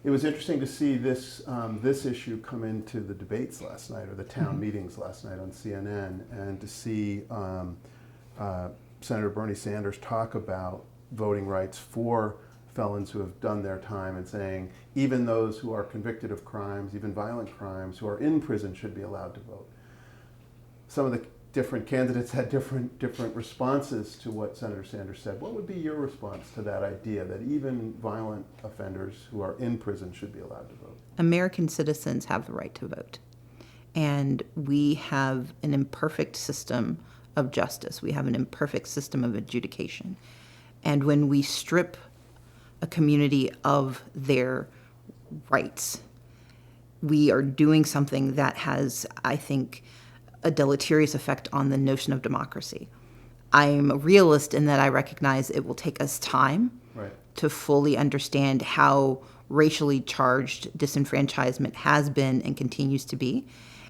It was interesting to see this issue come into the debates last night, or the town meetings last night on CNN, and to see Senator Bernie Sanders talk about voting rights for felons who have done their time, and saying even those who are convicted of crimes, even violent crimes, who are in prison should be allowed to vote. Some of the different candidates had different responses to what Senator Sanders said. What would be your response to that idea that even violent offenders who are in prison should be allowed to vote? American citizens have the right to vote. And we have an imperfect system of justice. We have an imperfect system of adjudication. And when we strip a community of their rights, we are doing something that has, I think, a deleterious effect on the notion of democracy. I'm a realist in that I recognize it will take us time to fully understand how racially charged disenfranchisement has been and continues to be.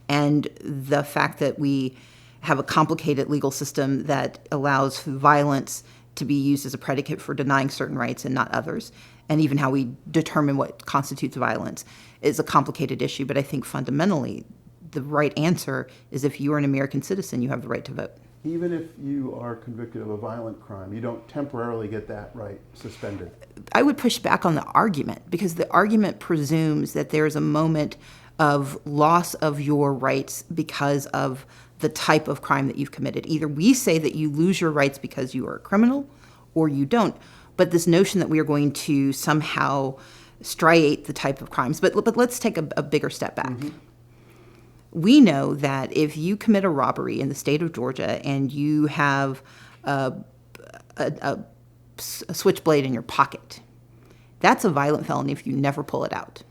And the fact that we have a complicated legal system that allows violence to be used as a predicate for denying certain rights and not others, and even how we determine what constitutes violence is a complicated issue. But I think fundamentally, the right answer is if you are an American citizen, you have the right to vote. Even if you are convicted of a violent crime, you don't temporarily get that right suspended. I would push back on the argument, because the argument presumes that there is a moment of loss of your rights because of the type of crime that you've committed. Either we say that you lose your rights because you are a criminal, or you don't. But this notion that we are going to somehow striate the type of crimes. But let's take a bigger step back. Mm-hmm. We know that if you commit a robbery in the state of Georgia and you have a switchblade in your pocket, that's a violent felony if you never pull it out.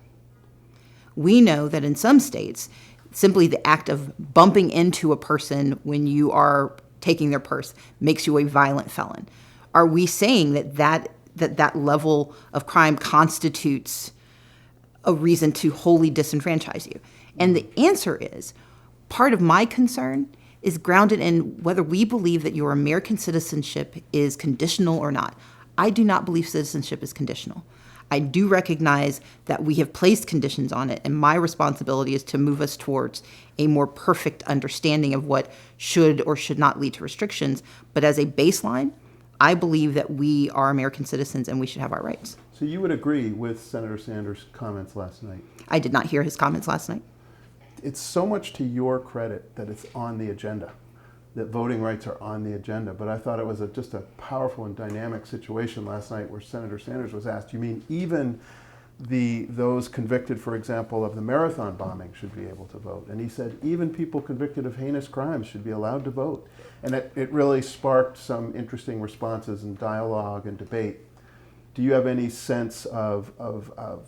We know that in some states, simply the act of bumping into a person when you are taking their purse makes you a violent felon. Are we saying that level of crime constitutes a reason to wholly disenfranchise you? And the answer is, part of my concern is grounded in whether we believe that your American citizenship is conditional or not. I do not believe citizenship is conditional. I do recognize that we have placed conditions on it, and my responsibility is to move us towards a more perfect understanding of what should or should not lead to restrictions. But as a baseline, I believe that we are American citizens and we should have our rights. So you would agree with Senator Sanders' comments last night? I did not hear his comments last night. It's so much to your credit that it's on the agenda, that voting rights are on the agenda. But I thought it was just a powerful and dynamic situation last night where Senator Sanders was asked, you mean even those convicted, for example, of the marathon bombing should be able to vote? And he said even people convicted of heinous crimes should be allowed to vote. And it really sparked some interesting responses and dialogue and debate. Do you have any sense of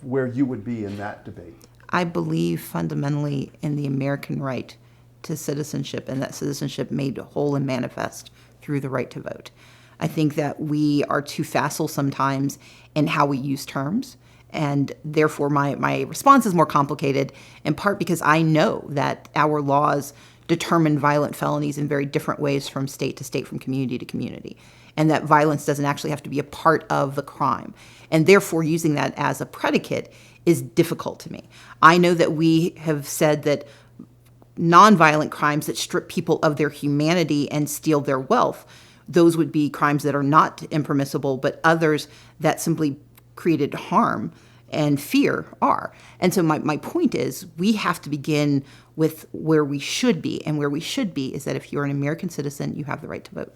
where you would be in that debate? I believe fundamentally in the American right to citizenship, and that citizenship made whole and manifest through the right to vote. I think that we are too facile sometimes in how we use terms, and therefore my response is more complicated, in part because I know that our laws determine violent felonies in very different ways from state to state, from community to community, and that violence doesn't actually have to be a part of the crime. And therefore, using that as a predicate is difficult to me. I know that we have said that nonviolent crimes that strip people of their humanity and steal their wealth, those would be crimes that are not impermissible, but others that simply created harm and fear are. And so my point is, we have to begin with where we should be, and where we should be is that if you're an American citizen, you have the right to vote.